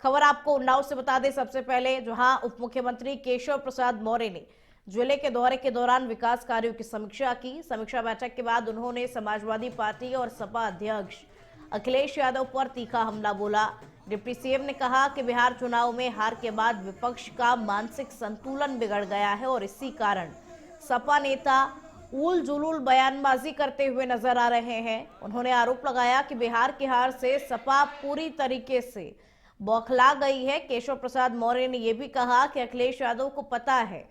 खबर आपको उन्नाव से बता दें सबसे पहले, जहां उप मुख्यमंत्री केशव प्रसाद मौर्य ने जिले के दौरे के दौरान विकास कार्यों की समीक्षा की। समीक्षा बैठक के बाद उन्होंने समाजवादी पार्टी और सपा अध्यक्ष अखिलेश यादव पर तीखा हमला बोला। डिप्टी सीएम ने कहा कि बिहार चुनाव में हार के बाद विपक्ष का मानसिक संतुलन बिगड़ गया है और इसी कारण सपा नेता उल जुलूल बयानबाजी करते हुए नजर आ रहे हैं। उन्होंने आरोप लगाया कि बिहार की हार से सपा पूरी तरीके से बौखला गई है। केशव प्रसाद मौर्य ने यह भी कहा कि अखिलेश यादव को पता है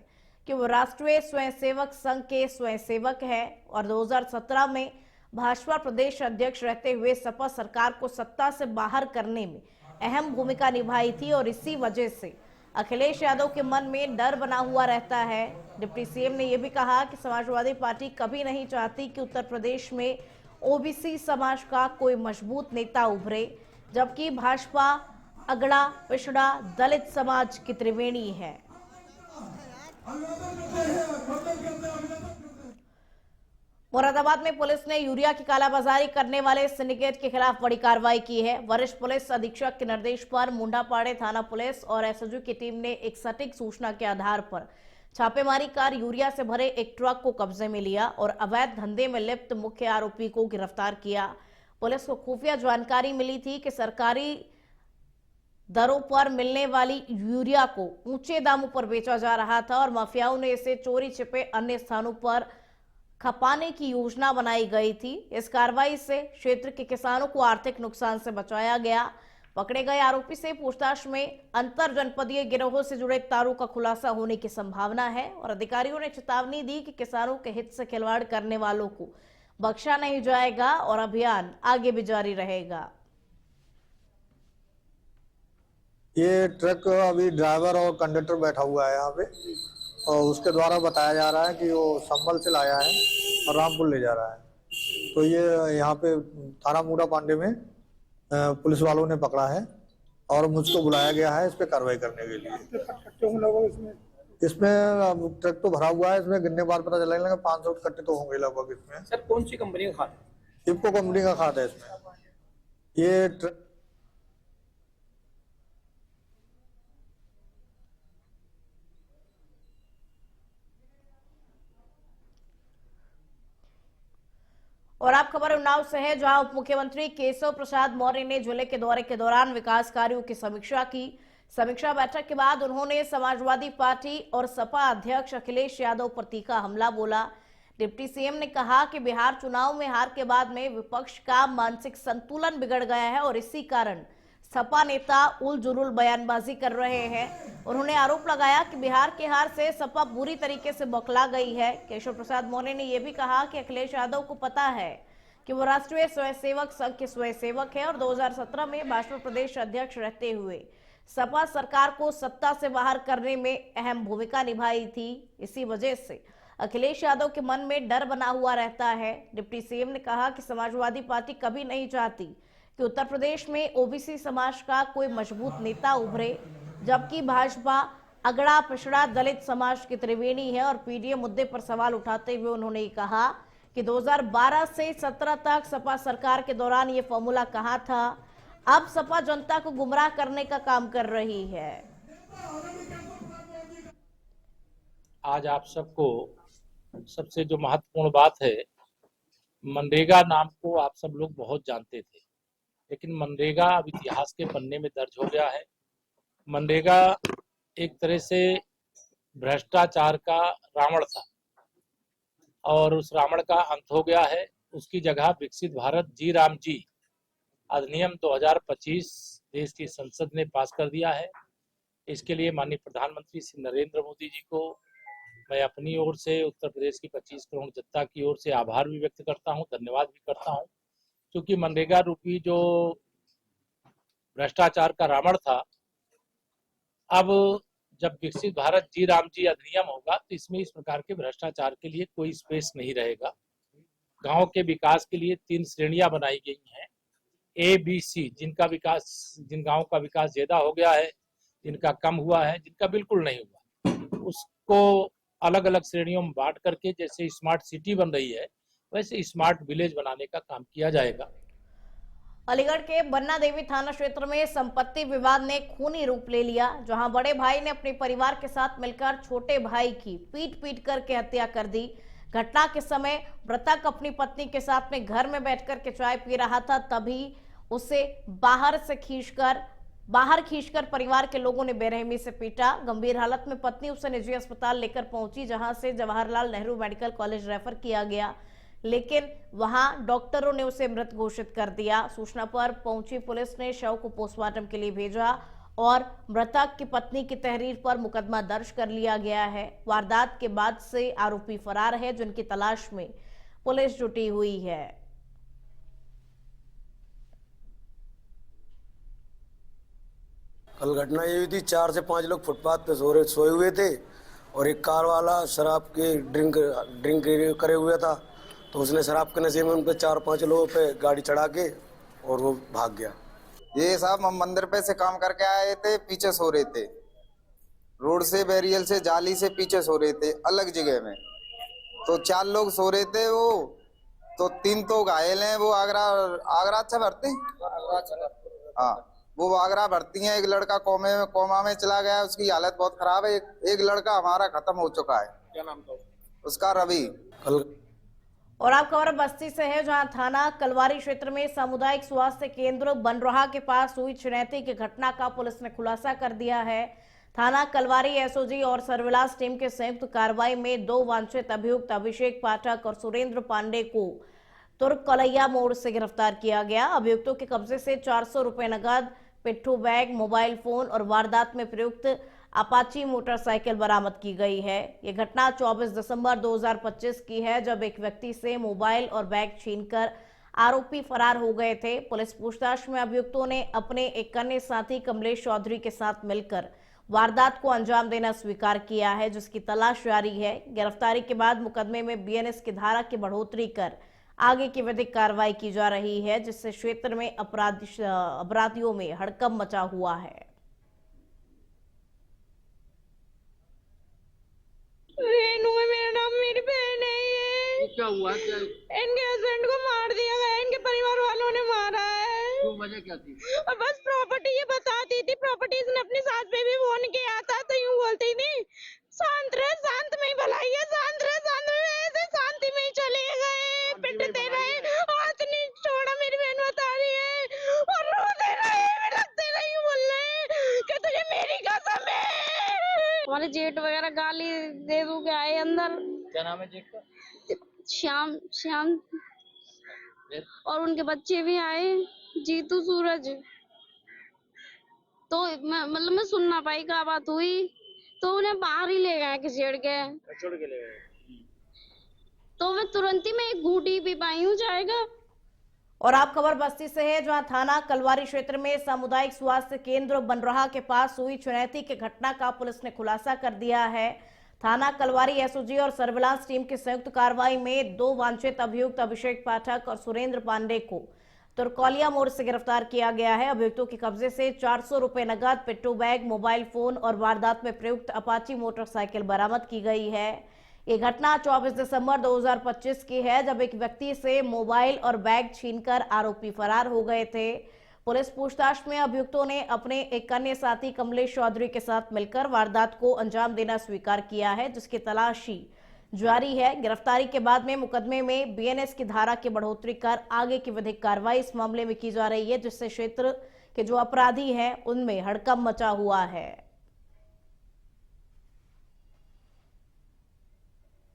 कि वो राष्ट्रीय स्वयंसेवक संघ के स्वयंसेवक हैं और 2017 में भाजपा प्रदेश अध्यक्ष रहते हुए सपा सरकार को सत्ता से बाहर करने में अहम भूमिका निभाई थी और इसी वजह से अखिलेश यादव के मन में डर बना हुआ रहता है। डिप्टी सीएम ने यह भी कहा कि समाजवादी पार्टी कभी नहीं चाहती कि उत्तर प्रदेश में ओबीसी समाज का कोई मजबूत नेता उभरे, जबकि भाजपा अगड़ा पिछड़ा दलित समाज की त्रिवेणी है। मुरादाबाद में पुलिस ने यूरिया की कालाबाजारी करने वाले सिंडिकेट के खिलाफ बड़ी कार्रवाई की है। वरिष्ठ पुलिस अधीक्षक के निर्देश पर मुंडापाड़े थाना पुलिस और एसओजी की टीम ने एक सटीक सूचना के आधार पर छापेमारी कर यूरिया से भरे एक ट्रक को कब्जे में लिया और अवैध धंधे में लिप्त मुख्य आरोपी को गिरफ्तार किया। पुलिस को खुफिया जानकारी मिली थी कि सरकारी दरों पर मिलने वाली यूरिया को ऊंचे दामों पर बेचा जा रहा था और माफियाओं ने इसे चोरी छिपे अन्य स्थानों पर खपाने की योजना बनाई गई थी। इस कार्रवाई से क्षेत्र के किसानों को आर्थिक नुकसान से बचाया गया। पकड़े गए आरोपी से पूछताछ में अंतर जनपदीय गिरोहों से जुड़े तारों का खुलासा होने की संभावना है और अधिकारियों ने चेतावनी दी कि किसानों के हित से खिलवाड़ करने वालों को बख्शा नहीं जाएगा और अभियान आगे भी जारी रहेगा। ये ट्रक अभी ड्राइवर और कंडक्टर बैठा हुआ है यहाँ पे और उसके द्वारा बताया जा रहा है कि वो संभल से लाया है और रामपुर ले जा रहा है। तो ये यहाँ पे थाना मूड़ा पांडे में पुलिस वालों ने पकड़ा है और मुझको बुलाया गया है इस पे कार्रवाई करने के लिए। इसमें ट्रक तो भरा हुआ है, इसमें गिनने बाद पता चलेगा 500 कट्टे तो होंगे लगभग। इसमें सर कौन सी कंपनी का खाद है? इफ्को कंपनी का खाद है इसमें। ये ट्रक और आप खबर उन्नाव से है, जहां उप मुख्यमंत्री केशव प्रसाद मौर्य ने जिले के दौरे के दौरान विकास कार्यों की समीक्षा की। समीक्षा बैठक के बाद उन्होंने समाजवादी पार्टी और सपा अध्यक्ष अखिलेश यादव पर तीखा हमला बोला। डिप्टी सीएम ने कहा कि बिहार चुनाव में हार के बाद में विपक्ष का मानसिक संतुलन बिगड़ गया है और इसी कारण सपा नेता उल जुलूल बयानबाजी कर रहे हैं। उन्होंने आरोप लगाया कि बिहार के हार से सपा बुरी तरीके से बौखला गई है। केशव प्रसाद मौर्य ने यह भी कहा कि अखिलेश यादव को पता है कि वो राष्ट्रीय स्वयंसेवक संघ के स्वयंसेवक है और 2017 में भाजपा प्रदेश अध्यक्ष रहते हुए सपा सरकार को सत्ता से बाहर करने में अहम भूमिका निभाई थी। इसी वजह से अखिलेश यादव के मन में डर बना हुआ रहता है। डिप्टी सीएम ने कहा कि समाजवादी पार्टी कभी नहीं चाहती कि उत्तर प्रदेश में ओबीसी समाज का कोई मजबूत नेता उभरे, जबकि भाजपा अगड़ा पिछड़ा दलित समाज की त्रिवेणी है और पीडीए मुद्दे पर सवाल उठाते हुए उन्होंने कहा कि 2012 से 17 तक सपा सरकार के दौरान ये फॉर्मूला कहां था। अब सपा जनता को गुमराह करने का काम कर रही है। आज आप सबको सबसे जो महत्वपूर्ण बात है, मनरेगा नाम को आप सब लोग बहुत जानते थे, लेकिन मनरेगा अब इतिहास के पन्ने में दर्ज हो गया है। मनरेगा एक तरह से भ्रष्टाचार का रावण था और उस रावण का अंत हो गया है। उसकी जगह विकसित भारत जी राम जी अधिनियम 2025 देश की संसद ने पास कर दिया है। इसके लिए माननीय प्रधानमंत्री श्री नरेंद्र मोदी जी को मैं अपनी ओर से उत्तर प्रदेश की 25 करोड़ जनता की ओर से आभार भी व्यक्त करता हूं, धन्यवाद भी करता हूं, क्योंकि मनरेगा रूपी जो भ्रष्टाचार का रावण था, अब जब विकसित भारत जी राम जी अधिनियम होगा तो इसमें इस प्रकार के भ्रष्टाचार के लिए कोई स्पेस नहीं रहेगा। गांव के विकास के लिए 3 श्रेणियां बनाई गई हैं, ए बी सी, जिन गांव का विकास ज्यादा हो गया है, जिनका कम हुआ है, जिनका बिल्कुल नहीं हुआ, उसको अलग अलग श्रेणियों में बांट करके जैसे स्मार्ट सिटी बन रही है वैसे स्मार्ट विलेज बनाने का काम किया जाएगा। अलीगढ़ के बन्ना देवी थाना क्षेत्र में संपत्ति विवाद ने खूनी रूप ले लिया, जहां बड़े भाई ने अपने परिवार के साथ मिलकर छोटे भाई की पीट पीट करके हत्या कर दी। घटना के समय मृतक अपनी पत्नी के साथ में घर में बैठकर के चाय पी रहा था, तभी उसे बाहर खींचकर परिवार के लोगों ने बेरहमी से पीटा। गंभीर हालत में पत्नी उसे निजी अस्पताल लेकर पहुंची, जहां से Jawaharlal Nehru medical college refer किया गया, लेकिन वहां डॉक्टरों ने उसे मृत घोषित कर दिया। सूचना पर पहुंची पुलिस ने शव को पोस्टमार्टम के लिए भेजा और मृतक की पत्नी की तहरीर पर मुकदमा दर्ज कर लिया गया है। वारदात के बाद से आरोपी फरार है, जिनकी तलाश में पुलिस जुटी हुई है। कल घटना ये हुई थी, 4 से 5 लोग फुटपाथ पे सोए हुए थे और एक कार वाला शराब की ड्रिंक करे हुए था, तो उसने शराब के नशे में उन पे 4-5 लोगों पे गाड़ी चढ़ा के और वो भाग गया। ये साहब हम मंदिर पे से काम करके आए थे, पीछे सो रहे थे, रोड से बैरियल से जाली से पीछे सो रहे थे अलग जगह में। तो 4 लोग सो रहे थे, वो तो 3 तो घायल हैं। वो आगरा अच्छा भरते हैं, हाँ वो आगरा भर्ती है। एक लड़का कोमा में चला गया, उसकी हालत बहुत खराब है। एक लड़का हमारा खत्म हो चुका है। क्या नाम था उसका? रवि। कल और आप खबर बस्ती से है, जहां थाना कलवारी क्षेत्र में सामुदायिक स्वास्थ्य केंद्र बनरोहा के पास हुई छिनैती की घटना का पुलिस ने खुलासा कर दिया है। थाना कलवारी एसओजी और सर्विलांस टीम के संयुक्त कार्रवाई में 2 वांछित अभियुक्त अभिषेक पाठक और सुरेंद्र पांडे को तुर्कलैया मोड़ से गिरफ्तार किया गया। अभियुक्तों के कब्जे से 400 रुपए नगद, पिट्ठू बैग, मोबाइल फोन और वारदात में प्रयुक्त अपाची मोटरसाइकिल बरामद की गई है। यह घटना 24 दिसंबर 2025 की है, जब एक व्यक्ति से मोबाइल और बैग छीनकर आरोपी फरार हो गए थे। पुलिस पूछताछ में अभियुक्तों ने अपने एक अन्य साथी कमलेश चौधरी के साथ मिलकर वारदात को अंजाम देना स्वीकार किया है, जिसकी तलाश जारी है। गिरफ्तारी के बाद मुकदमे में बीएनएस की धारा की बढ़ोतरी कर आगे की विधिक कार्रवाई की जा रही है, जिससे क्षेत्र में अपराधियों में हड़कंप मचा हुआ है। रेनू है मेरा नाम, मेरी बहन है ये। क्या हुआ? क्या इनके हस्बैंड को मार दिया गया, इनके परिवार वालों ने मारा है। क्यों, वजह क्या थी? और बस प्रॉपर्टी ये बताती थी, प्रॉपर्टी इसने अपनी सास पे भी फोन किया था, तो यूं बोलती थी शांत रहे, शांत में ही भलाई है, शांत रहे, शांत में। ऐसे शांति में ही चले गए, पिटते रहे, हाथ नहीं छोड़ा। मेरी बहन बता रही है और रोते रहे, लगते रहे, यूं बोल रहे कि तुझे मेरी कसम है। हमारे जेठ वगैरह गाली दे दू के आए अंदर। क्या नाम है जेठ का? श्याम और उनके बच्चे भी आए, जीतू, सूरज। तो मैं सुन ना पाई क्या बात हुई, तो उन्हें बाहर ही ले गए घसीट के। छोड़ के ले गए। तो मैं तुरंत ही मैं एक घूटी पी पाई हूँ चाय का। और आप खबर बस्ती से है, जहां थाना कलवारी क्षेत्र में सामुदायिक स्वास्थ्य केंद्र बनरोहा के पास हुई छिनैती की घटना का पुलिस ने खुलासा कर दिया है। थाना कलवारी एसओजी और सर्विलांस टीम की संयुक्त कार्रवाई में 2 वांछित अभियुक्त अभिषेक पाठक और सुरेंद्र पांडे को तुर्कौलिया मोड़ से गिरफ्तार किया गया है। अभियुक्तों के कब्जे से 400 रुपए नगद, पिट्ठू बैग, मोबाइल फोन और वारदात में प्रयुक्त अपाची मोटरसाइकिल बरामद की गई है। ये घटना 24 दिसंबर 2025 की है, जब एक व्यक्ति से मोबाइल और बैग छीनकर आरोपी फरार हो गए थे। पुलिस पूछताछ में अभियुक्तों ने अपने एक अन्य साथी कमलेश चौधरी के साथ मिलकर वारदात को अंजाम देना स्वीकार किया है, जिसकी तलाशी जारी है। गिरफ्तारी के बाद में मुकदमे में बीएनएस की धारा की बढ़ोतरी कर आगे की विधिक कार्रवाई इस मामले में की जा रही है, जिससे क्षेत्र के जो अपराधी हैं उनमें हड़कंप मचा हुआ है।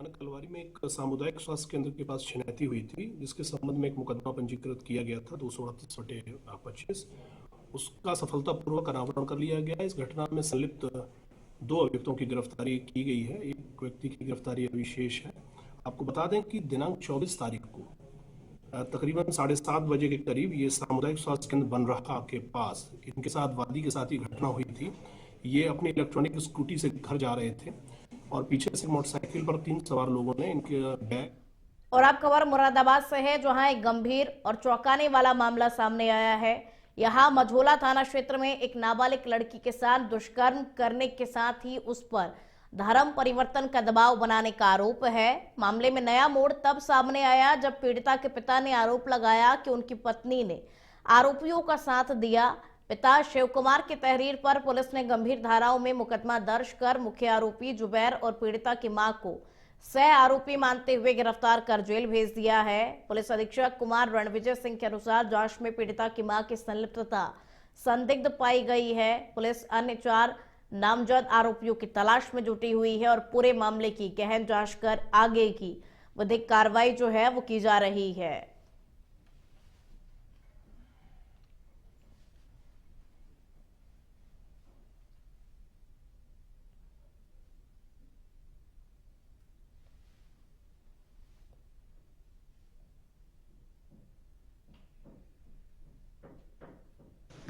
कलवारी में एक सामुदायिक स्वास्थ्य केंद्र के पास छिनैती हुई थी, जिसके संबंध में एक मुकदमा पंजीकृत किया गया था 238/25। उसका सफलतापूर्वक अनावरण कर लिया गया। इस घटना में संलिप्त 2 अभियुक्तों की गिरफ्तारी की गई है। एक व्यक्ति की गिरफ्तारी अभी शेष है। आपको बता दें कि दिनांक 24 तारीख को तकरीबन 7:30 बजे के करीब ये सामुदायिक स्वास्थ्य केंद्र बनरोहा के पास इनके साथ वादी के साथ ही घटना हुई थी। ये अपनी इलेक्ट्रॉनिक स्कूटी से घर जा रहे थे और पीछे से मोटरसाइकिल पर 3 सवार लोगों ने इनके बैग। और आप खबर मुरादाबाद से है, जहां एक गंभीर और चौंकाने वाला मामला सामने आया है। यहां मझोला थाना क्षेत्र में एक नाबालिग लड़की के साथ दुष्कर्म करने के साथ ही उस पर धर्म परिवर्तन का दबाव बनाने का आरोप है। मामले में नया मोड़ तब सामने आया जब पीड़िता के पिता ने आरोप लगाया कि उनकी पत्नी ने आरोपियों का साथ दिया। पिता शिव कुमार की तहरीर पर पुलिस ने गंभीर धाराओं में मुकदमा दर्ज कर मुख्य आरोपी जुबैर और पीड़िता की मां को सह आरोपी मानते हुए गिरफ्तार कर जेल भेज दिया है। पुलिस अधीक्षक कुमार रणविजय सिंह के अनुसार जांच में पीड़िता की मां की संलिप्तता संदिग्ध पाई गई है। पुलिस अन्य 4 नामजद आरोपियों की तलाश में जुटी हुई है और पूरे मामले की गहन जांच कर आगे की विधिक कार्रवाई जो है वो की जा रही है।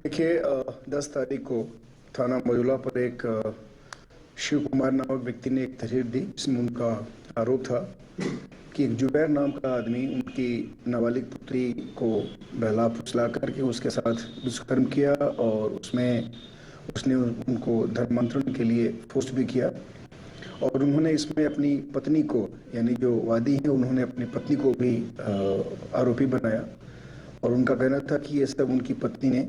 देखिए 10 तारीख को थाना मजूला पर एक शिव कुमार नामक व्यक्ति ने एक तहरीर दी, जिसमें उनका आरोप था कि एक जुबैर नाम का आदमी उनकी नाबालिग पुत्री को बहला फुसला करके उसके साथ दुष्कर्म किया और उसने उनको धर्मांतरण के लिए फोर्स भी किया और उन्होंने इसमें अपनी पत्नी को, यानी जो वादी हैं, उन्होंने अपनी पत्नी को भी आरोपी बनाया और उनका कहना था कि ये सब उनकी पत्नी ने।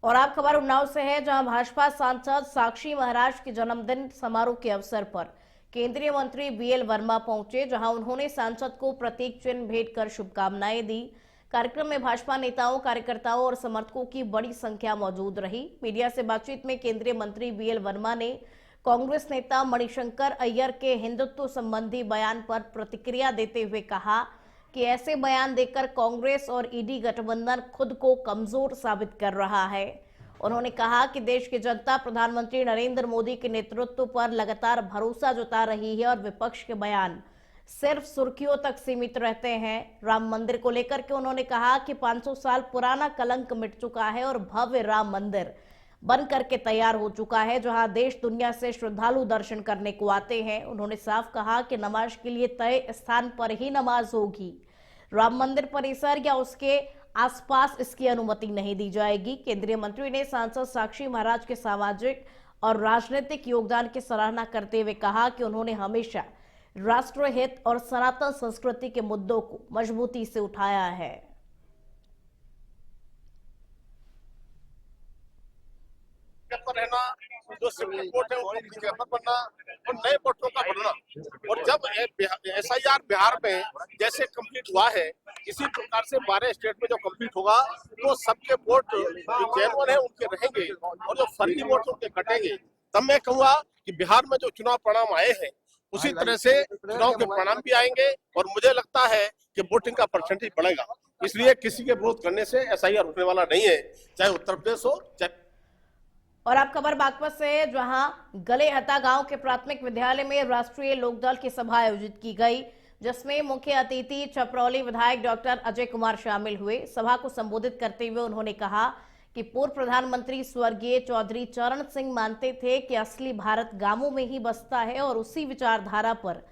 और आप खबर उन्नाव से है, जहां भाजपा सांसद साक्षी महाराज के जन्मदिन समारोह के अवसर पर केंद्रीय मंत्री बीएल वर्मा पहुंचे, जहां उन्होंने सांसद को प्रतीक चिन्ह भेंट कर शुभकामनाएं दी। कार्यक्रम में भाजपा नेताओं, कार्यकर्ताओं और समर्थकों की बड़ी संख्या मौजूद रही। मीडिया से बातचीत में केंद्रीय मंत्री बीएल वर्मा ने कांग्रेस नेता मणिशंकर अय्यर के हिंदुत्व संबंधी बयान पर प्रतिक्रिया देते हुए कहा कि ऐसे बयान देकर कांग्रेस और ईडी गठबंधन खुद को कमजोर साबित कर रहा है। उन्होंने कहा कि देश की जनता प्रधानमंत्री नरेंद्र मोदी के नेतृत्व पर लगातार भरोसा जता रही है और विपक्ष के बयान सिर्फ सुर्खियों तक सीमित रहते हैं। राम मंदिर को लेकर के उन्होंने कहा कि 500 साल पुराना कलंक मिट चुका है और भव्य राम मंदिर बन करके तैयार हो चुका है, जहां देश दुनिया से श्रद्धालु दर्शन करने को आते हैं। उन्होंने साफ कहा कि नमाज के लिए तय स्थान पर ही नमाज होगी, राम मंदिर परिसर या उसके आसपास इसकी अनुमति नहीं दी जाएगी। केंद्रीय मंत्री ने सांसद साक्षी महाराज के सामाजिक और राजनीतिक योगदान की सराहना करते हुए कहा कि उन्होंने हमेशा राष्ट्रहित और सनातन संस्कृति के मुद्दों को मजबूती से उठाया है। रहना, जो सुप्रीम कोर्ट है उनको पीछे मत बनना और नए वोटरों का बढ़ना। और जब एसआईआर बिहार में जैसे कंप्लीट हुआ है, इसी प्रकार से 12 स्टेट में जो कंप्लीट होगा तो सबके वोट जो जेन्युइन है उनके रहेंगे और जो फर्जी वोट उनके कटेंगे। तब मैं कहूँगा कि बिहार में जो चुनाव परिणाम आए हैं उसी तरह से चुनाव के परिणाम भी आएंगे और मुझे लगता है कि वोटिंग का परसेंटेज बढ़ेगा। इसलिए किसी के विरोध करने से एसआईआर रुकने वाला नहीं है, चाहे उत्तर प्रदेश हो चाहे। और अब खबर बागपत से है, जहां गलेहता गांव के प्राथमिक विद्यालय में राष्ट्रीय लोकदल की सभा आयोजित की गई, जिसमें मुख्य अतिथि छपरौली विधायक डॉक्टर अजय कुमार शामिल हुए। सभा को संबोधित करते हुए उन्होंने कहा कि पूर्व प्रधानमंत्री स्वर्गीय चौधरी चरण सिंह मानते थे कि असली भारत गांवों में ही बसता है और उसी विचारधारा पर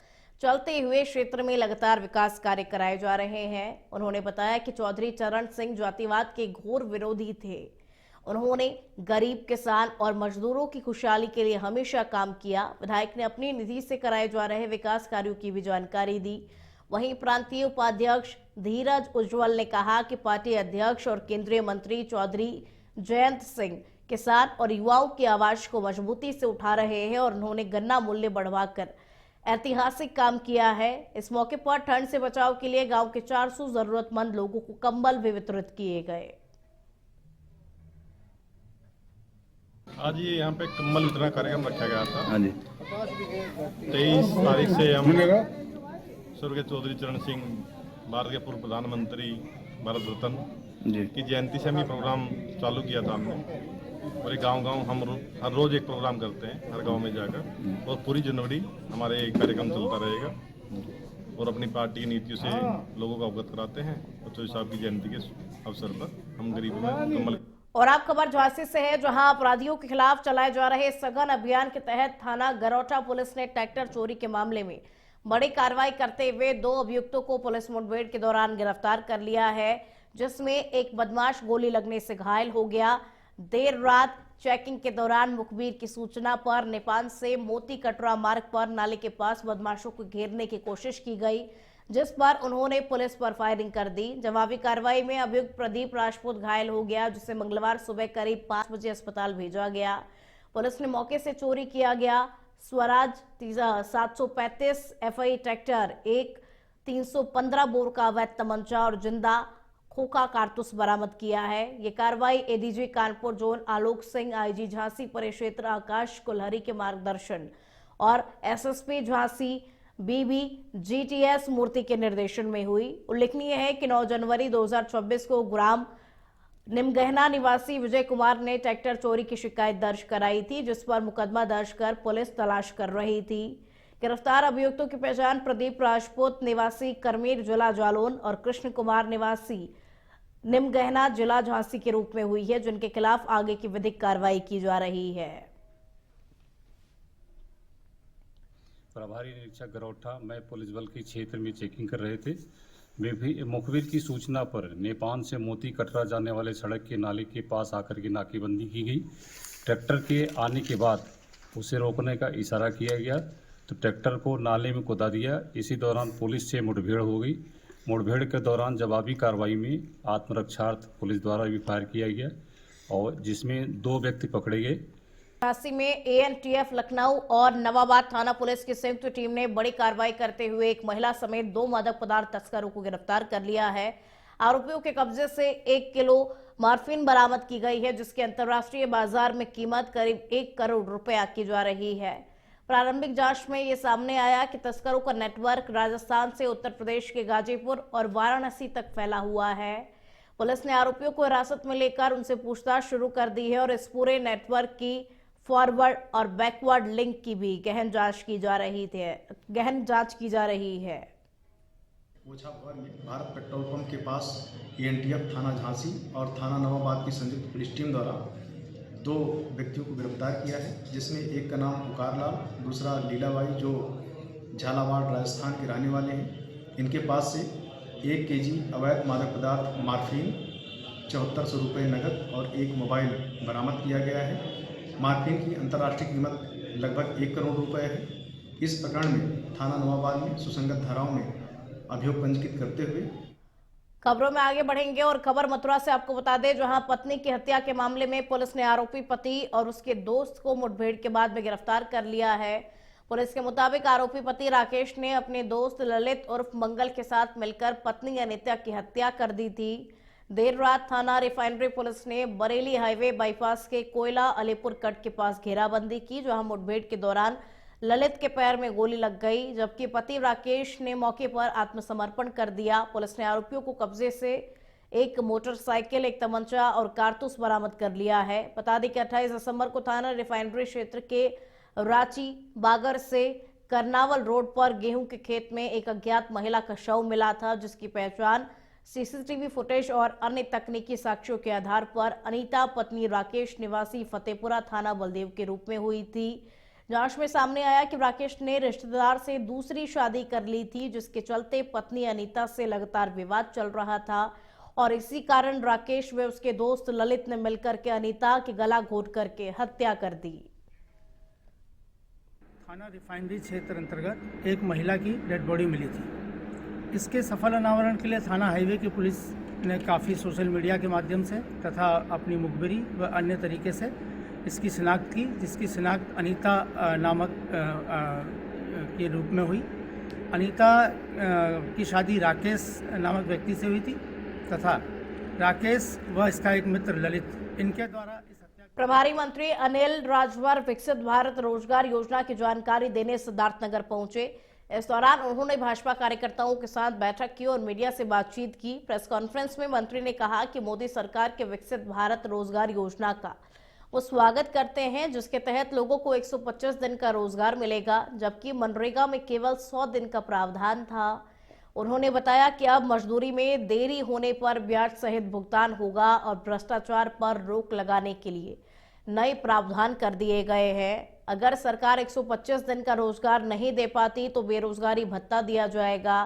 चलते हुए क्षेत्र में लगातार विकास कार्य कराए जा रहे हैं। उन्होंने बताया कि चौधरी चरण सिंह जातिवाद के घोर विरोधी थे। उन्होंने गरीब, किसान और मजदूरों की खुशहाली के लिए हमेशा काम किया। विधायक ने अपनी निधि से कराए जा रहे विकास कार्यों की भी जानकारी दी। वहीं प्रांतीय उपाध्यक्ष धीरज उज्जवल ने कहा कि पार्टी अध्यक्ष और केंद्रीय मंत्री चौधरी जयंत सिंह किसान और युवाओं की आवाज को मजबूती से उठा रहे हैं और उन्होंने गन्ना मूल्य बढ़वाकर ऐतिहासिक काम किया है। इस मौके पर ठंड से बचाव के लिए गांव के 400 जरूरतमंद लोगों को कंबल भी वितरित किए गए। आज ये यहाँ पे कम्बल वितरण कार्यक्रम रखा गया था। हाँ जी। 23 तारीख से हम स्वर्गीय चौधरी चरण सिंह, भारत के पूर्व प्रधानमंत्री, भारत रत्न की जयंती से हम ये प्रोग्राम चालू किया था हमने। और गांव-गांव हम हर रोज एक प्रोग्राम करते हैं, हर गांव में जाकर, और पूरी जनवरी हमारे कार्यक्रम चलता रहेगा और अपनी पार्टी की नीतियों से लोगों को अवगत कराते हैं। और चौधरी साहब की जयंती के अवसर पर हम गरीबों में कम्बल। और आप खबर झांसी से है, जहां अपराधियों के खिलाफ चलाए जा रहे सघन अभियान के तहत थाना गरौटा पुलिस ने ट्रैक्टर चोरी के मामले में बड़ी कार्रवाई करते हुए 2 अभियुक्तों को पुलिस मुठभेड़ के दौरान गिरफ्तार कर लिया है, जिसमें एक बदमाश गोली लगने से घायल हो गया। देर रात चेकिंग के दौरान मुखबिर की सूचना पर नेपाल से मोती कटरा मार्ग पर नाले के पास बदमाशों को घेरने की कोशिश की गई, जिस पर उन्होंने पुलिस पर फायरिंग कर दी। जवाबी कार्रवाई में अभियुक्त प्रदीप राजपूत घायल हो गया, जिसे मंगलवार सुबह करीब 5 बजे अस्पताल भेजा गया। पुलिस ने मौके से चोरी किया गया स्वराज 735 FI ट्रैक्टर, एक 315 बोर का अवैध तमंचा और जिंदा खोखा कारतूस बरामद किया है। ये कार्रवाई ADG Kanpur zone Alok Singh, IG Jhansi परिक्षेत्र आकाश कुल्हरी के मार्गदर्शन और एसएसपी झांसी बीबी GTS मूर्ति के निर्देशन में हुई। उल्लेखनीय है कि 9 जनवरी 2024 को ग्राम निमगहना निवासी विजय कुमार ने ट्रैक्टर चोरी की शिकायत दर्ज कराई थी, जिस पर मुकदमा दर्ज कर पुलिस तलाश कर रही थी। गिरफ्तार अभियुक्तों की पहचान प्रदीप राजपूत निवासी करमीर जिला जालौन और कृष्ण कुमार निवासी निमगहना जिला झांसी के रूप में हुई है, जिनके खिलाफ आगे की विधिक कार्रवाई की जा रही है। प्रभारी निरीक्षक गरौठा मैं पुलिस बल के क्षेत्र में चेकिंग कर रहे थे। मुखबिर की सूचना पर नेपाल से मोती कटरा जाने वाले सड़क के नाले के पास आकर के नाकेबंदी की गई। ट्रैक्टर के आने के बाद उसे रोकने का इशारा किया गया तो ट्रैक्टर को नाले में कुदा दिया। इसी दौरान पुलिस से मुठभेड़ हो गई। मुठभेड़ के दौरान जवाबी कार्रवाई में आत्मरक्षार्थ पुलिस द्वारा भी फायर किया गया और जिसमें 2 व्यक्ति पकड़े गए। झांसी में ANTF लखनऊ और नवाबाद थाना पुलिस की संयुक्त टीम ने बड़ी कार्रवाई करते हुए एक महिला समेत 2 मादक पदार्थ तस्करों को गिरफ्तार कर लिया है। आरोपियों के कब्जे से 1 किलो मॉर्फिन बरामद की गई है, जिसकी अंतर्राष्ट्रीय बाजार में कीमत करीब 1 करोड़ रुपया की जा रही है। प्रारंभिक जांच में ये सामने आया कि तस्करों का नेटवर्क राजस्थान से उत्तर प्रदेश के गाजीपुर और वाराणसी तक फैला हुआ है। पुलिस ने आरोपियों को हिरासत में लेकर उनसे पूछताछ शुरू कर दी है और इस पूरे नेटवर्क की फॉरवर्ड और बैकवर्ड लिंक की भी गहन जांच की जा रही है। ओछा भवन में भारत पेट्रोल पंप के पास ANTF थाना झांसी और थाना नवाबाद की संयुक्त पुलिस टीम द्वारा 2 व्यक्तियों को गिरफ्तार किया है, जिसमें एक का नाम पुकार लाल, दूसरा लीलाबाई जो झालावाड़ राजस्थान के रहने वाले हैं। इनके पास से 1 kg अवैध मादक पदार्थ मॉर्फिन, 7400 रुपये नकद और 1 मोबाइल बरामद किया गया है। मॉर्फिन की अंतर्राष्ट्रीय कीमत लगभग 1 करोड़ रुपए है। इस प्रकरण में थाना नवाबाद में सुसंगत धाराओं में अभियोग पंजीकृत करते हुए। खबरों में आगे बढ़ेंगे और खबर मथुरा से आपको बता दें, जहां पत्नी की हत्या के मामले में पुलिस ने आरोपी पति और उसके दोस्त को मुठभेड़ के बाद में गिरफ्तार कर लिया है। पुलिस के मुताबिक आरोपी पति राकेश ने अपने दोस्त ललित उर्फ मंगल के साथ मिलकर पत्नी अनिता की हत्या कर दी थी। देर रात थाना रिफाइनरी पुलिस ने बरेली हाईवे बाईपास के कोयला अलीपुर कट के पास घेराबंदी की, जहां मुठभेड़ के दौरान ललित के पैर में गोली लग गई, जबकि पति राकेश ने मौके पर आत्मसमर्पण कर दिया। पुलिस ने आरोपियों को कब्जे से 1 मोटरसाइकिल, 1 तमंचा और कारतूस बरामद कर लिया है। बता दें कि 28 दिसंबर को थाना रिफाइनरी क्षेत्र के रांची बागर से करनावल रोड पर गेहूं के खेत में एक अज्ञात महिला का शव मिला था, जिसकी पहचान CCTV फुटेज और अन्य तकनीकी साक्ष्यों के आधार पर अनीता पत्नी राकेश निवासी फतेहपुरा थाना बलदेव के रूप में हुई थी। जांच में सामने आया कि राकेश ने रिश्तेदार से दूसरी शादी कर ली थी, जिसके चलते पत्नी अनीता से लगातार विवाद चल रहा था और इसी कारण राकेश व उसके दोस्त ललित ने मिलकर के अनीता के गला घोट करके हत्या कर दी। थाना रिफाइनरी क्षेत्र अंतर्गत एक महिला की डेड बॉडी मिली थी। इसके सफल अनावरण के लिए थाना हाईवे की पुलिस ने काफ़ी सोशल मीडिया के माध्यम से तथा अपनी मुखबिरी व अन्य तरीके से इसकी शिनाख्त की, जिसकी शिनाख्त अनीता नामक के रूप में हुई। अनीता की शादी राकेश नामक व्यक्ति से हुई थी तथा राकेश व इसका एक मित्र ललित, इनके द्वारा इस हत्या। प्रभारी मंत्री अनिल राजभर विकसित भारत रोजगार योजना की जानकारी देने सिद्धार्थनगर पहुंचे। इस दौरान उन्होंने भाजपा कार्यकर्ताओं के साथ बैठक की और मीडिया से बातचीत की। प्रेस कॉन्फ्रेंस में मंत्री ने कहा कि मोदी सरकार के विकसित भारत रोजगार योजना का वो स्वागत करते हैं, जिसके तहत लोगों को 125 दिन का रोजगार मिलेगा, जबकि मनरेगा में केवल 100 दिन का प्रावधान था। उन्होंने बताया कि अब मजदूरी में देरी होने पर ब्याज सहित भुगतान होगा और भ्रष्टाचार पर रोक लगाने के लिए नए प्रावधान कर दिए गए हैं। अगर सरकार 125 दिन का रोजगार नहीं दे पाती तो बेरोजगारी भत्ता दिया जाएगा।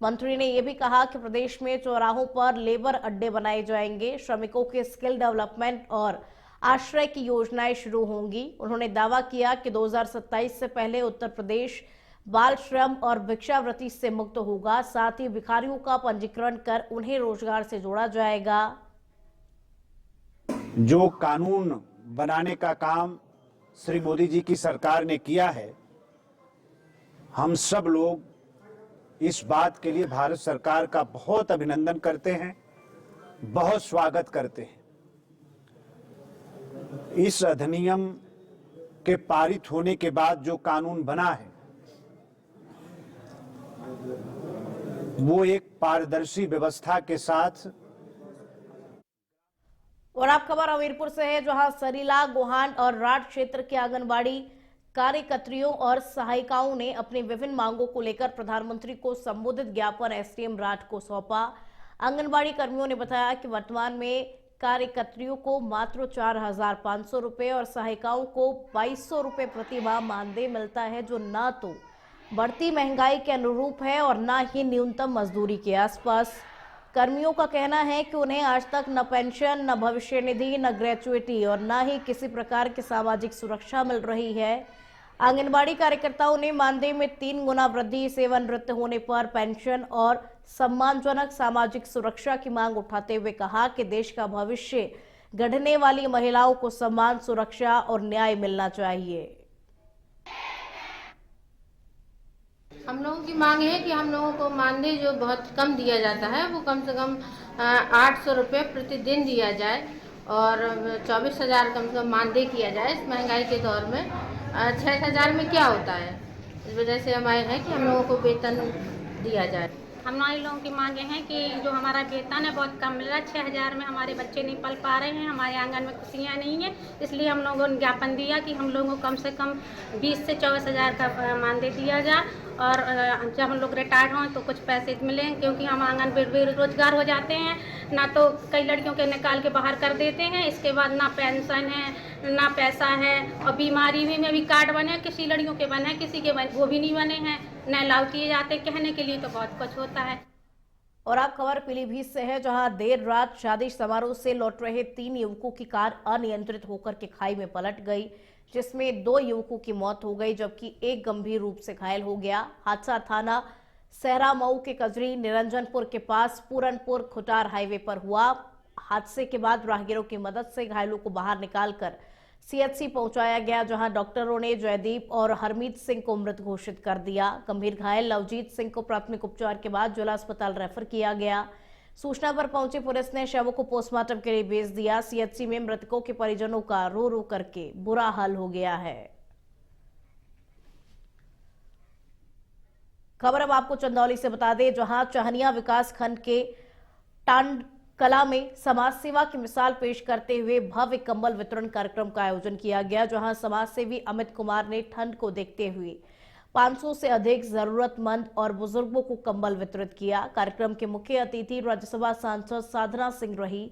मंत्री ने यह भी कहा कि प्रदेश में चौराहों पर लेबर अड्डे बनाए जाएंगे, श्रमिकों के स्किल डेवलपमेंट और आश्रय की योजनाएं शुरू होंगी। उन्होंने दावा किया कि 2027 से पहले उत्तर प्रदेश बाल श्रम और भिक्षावृत्ति से मुक्त होगा। साथ ही भिखारियों का पंजीकरण कर उन्हें रोजगार से जोड़ा जाएगा। जो कानून बनाने का काम श्री मोदी जी की सरकार ने किया है, हम सब लोग इस बात के लिए भारत सरकार का बहुत अभिनंदन करते हैं, बहुत स्वागत करते हैं। इस अधिनियम के पारित होने के बाद जो कानून बना है वो एक पारदर्शी व्यवस्था के साथ। और आप खबर हमीरपुर से है, जहां सरीला, गोहान और राठ क्षेत्र के आंगनबाड़ी कार्यकर्त्रियों और सहायिकाओं ने अपनी विभिन्न मांगों को लेकर प्रधानमंत्री को संबोधित ज्ञापन एसडीएम राठ को सौंपा। आंगनबाड़ी कर्मियों ने बताया कि वर्तमान में कार्यकर्त्रियों को मात्र 4,500 रुपए और सहायिकाओं को 2,200 रुपए प्रति माह मानदेय मिलता है, जो न तो बढ़ती महंगाई के अनुरूप है और न ही न्यूनतम मजदूरी के आसपास। कर्मियों का कहना है कि उन्हें आज तक न पेंशन, न भविष्य निधि, न ग्रेचुइटी और न ही किसी प्रकार की सामाजिक सुरक्षा मिल रही है। आंगनबाड़ी कार्यकर्ताओं ने मानदेय में 3 गुना वृद्धि, सेवानिवृत्त होने पर पेंशन और सम्मानजनक सामाजिक सुरक्षा की मांग उठाते हुए कहा कि देश का भविष्य गढ़ने वाली महिलाओं को सम्मान, सुरक्षा और न्याय मिलना चाहिए। हम लोगों की मांग है कि हम लोगों को मानदेय जो बहुत कम दिया जाता है वो कम से कम 800 रुपये प्रतिदिन दिया जाए और 24,000 कम से कम मानदेय किया जाए। इस महंगाई के दौर में 6,000 में क्या होता है, इस वजह से हम आए हैं कि हम लोगों को वेतन दिया जाए। हमारे लोगों की मांगे हैं कि जो हमारा वेतन है बहुत कम मिल रहा है, 6,000 में हमारे बच्चे नहीं पल पा रहे हैं, हमारे आंगन में खुशियाँ नहीं है, इसलिए हम लोगों ने ज्ञापन दिया कि हम लोगों को कम से कम 20 से 24,000 का मानदेय दिया जाए और जब हम लोग रिटायर्ड हों तो कुछ पैसे मिलें, क्योंकि हम आंगन बेरोजगार हो जाते हैं, ना तो कई लड़कियों के निकाल के बाहर कर देते हैं, इसके बाद ना पेंशन है ना पैसा है और बीमारी में भी कार्ड बने, किसी लड़कियों के बने, किसी के बने वो भी नहीं बने हैं, न अलाउ किए जाते। कहने के लिए तो बहुत कुछ होता है। और आप खबर पीलीभीत से है, जहां देर रात शादी समारोह से लौट रहे 3 युवकों की कार अनियंत्रित होकर के खाई में पलट गई, जिसमें 2 युवकों की मौत हो गई जबकि एक गंभीर रूप से घायल हो गया। हादसा थाना सहरा मऊ के कजरी निरंजनपुर के पास पूरनपुर खुटार हाईवे पर हुआ। हादसे के बाद राहगीरों की मदद से घायलों को बाहर निकालकर सीएचसी पहुंचाया गया, जहां डॉक्टरों ने जयदीप और हरमीत सिंह को मृत घोषित कर दिया। गंभीर घायल लवजीत सिंह को प्राथमिक उपचार के बाद जिला अस्पताल रेफर किया गया। सूचना पर पहुंची पुलिस ने शवों को पोस्टमार्टम के लिए भेज दिया। सीएचसी में मृतकों के परिजनों का रो रो करके बुरा हाल हो गया है। खबर अब आपको चंदौली से बता दें, जहां चाहनिया विकास खंड के टांड कला में समाज सेवा की मिसाल पेश करते हुए भव्य कंबल वितरण कार्यक्रम का आयोजन किया गया, जहां समाज सेवी अमित कुमार ने ठंड को देखते हुए 500 से अधिक जरूरतमंद और बुजुर्गों को कंबल वितरित किया। कार्यक्रम के मुख्य अतिथि राज्यसभा सांसद साधना सिंह रही,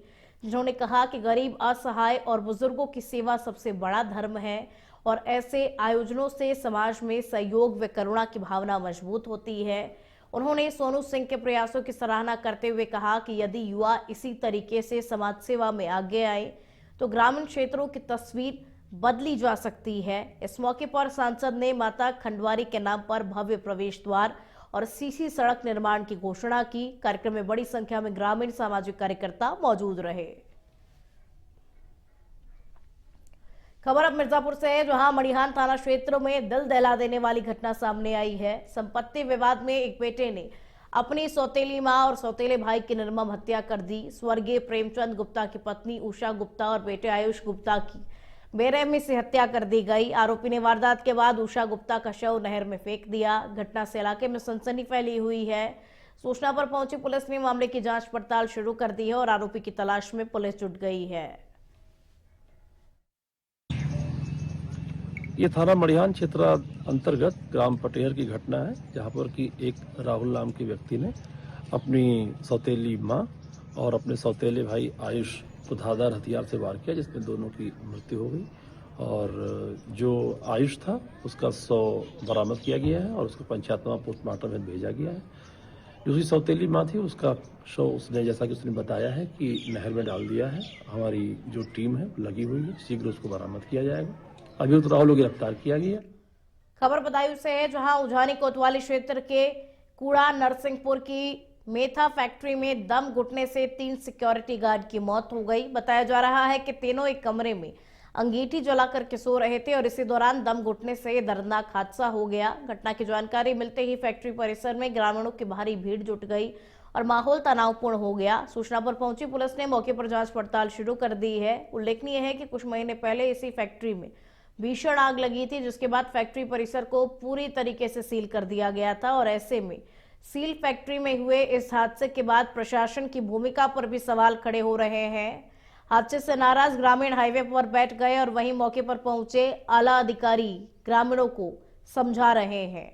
जिन्होंने कहा कि गरीब, असहाय और बुजुर्गों की सेवा सबसे बड़ा धर्म है और ऐसे आयोजनों से समाज में सहयोग व करुणा की भावना मजबूत होती है। उन्होंने सोनू सिंह के प्रयासों की सराहना करते हुए कहा कि यदि युवा इसी तरीके से समाज सेवा में आगे आए तो ग्रामीण क्षेत्रों की तस्वीर बदली जा सकती है। इस मौके पर सांसद ने माता खंडवारी के नाम पर भव्य प्रवेश द्वार और सीसी सड़क निर्माण की घोषणा की। कार्यक्रम में बड़ी संख्या में ग्रामीण सामाजिक कार्यकर्ता मौजूद रहे। खबर अब मिर्जापुर से है, जहां मणिहान थाना क्षेत्र में दिल दहला देने वाली घटना सामने आई है। संपत्ति विवाद में एक बेटे ने अपनी सौतेली मां और सौतेले भाई की निर्मम हत्या कर दी। स्वर्गीय प्रेमचंद गुप्ता की पत्नी उषा गुप्ता और बेटे आयुष गुप्ता की बेरहमी से हत्या कर दी गई। आरोपी ने वारदात के बाद उषा गुप्ता का शव नहर में फेंक दिया। घटना से इलाके में सनसनी फैली हुई है। सूचना पर पहुंची पुलिस ने मामले की जांच पड़ताल शुरू कर दी है और आरोपी की तलाश में पुलिस जुट गई है। ये थाना मणिहान क्षेत्र अंतर्गत ग्राम पटेहर की घटना है, जहाँ पर कि एक राहुल नाम के व्यक्ति ने अपनी सौतेली मां और अपने सौतेले भाई आयुष को धारदार हथियार से वार किया, जिसमें दोनों की मृत्यु हो गई। और जो आयुष था उसका शव बरामद किया गया है और उसको पंचायतनामा पोस्टमार्टम में भेजा गया है। जो उसकी सौतेली मां थी उसका शव उसने, जैसा कि उसने बताया है, कि नहर में डाल दिया है। हमारी जो टीम है लगी हुई है, शीघ्र उसको बरामद किया जाएगा। अभी तो राहुल को गिरफ्तार किया गया। खबर बदायूं से है, जहां उजानी कोतवाली क्षेत्र के कूड़ा नरसिंहपुर की मेथा फैक्ट्री में दम घुटने से 3 सिक्योरिटी गार्ड की मौत हो गई। बताया जा रहा है कि तीनों एक कमरे में अंगीठी जलाकर के सो रहे थे और इसी दौरान दम घुटने से दर्दनाक हादसा हो गया। घटना की जानकारी मिलते ही फैक्ट्री परिसर में ग्रामीणों की भारी भीड़ जुट गई और माहौल तनावपूर्ण हो गया। सूचना पर पहुंची पुलिस ने मौके पर जांच पड़ताल शुरू कर दी है। उल्लेखनीय है कि कुछ महीने पहले इसी फैक्ट्री में भीषण आग लगी थी, जिसके बाद फैक्ट्री परिसर को पूरी तरीके से सील कर दिया गया था और ऐसे में सील फैक्ट्री में हुए इस हादसे के बाद प्रशासन की भूमिका पर भी सवाल खड़े हो रहे हैं। हादसे से नाराज ग्रामीण हाईवे पर बैठ गए और वहीं मौके पर पहुंचे आला अधिकारी ग्रामीणों को समझा रहे हैं।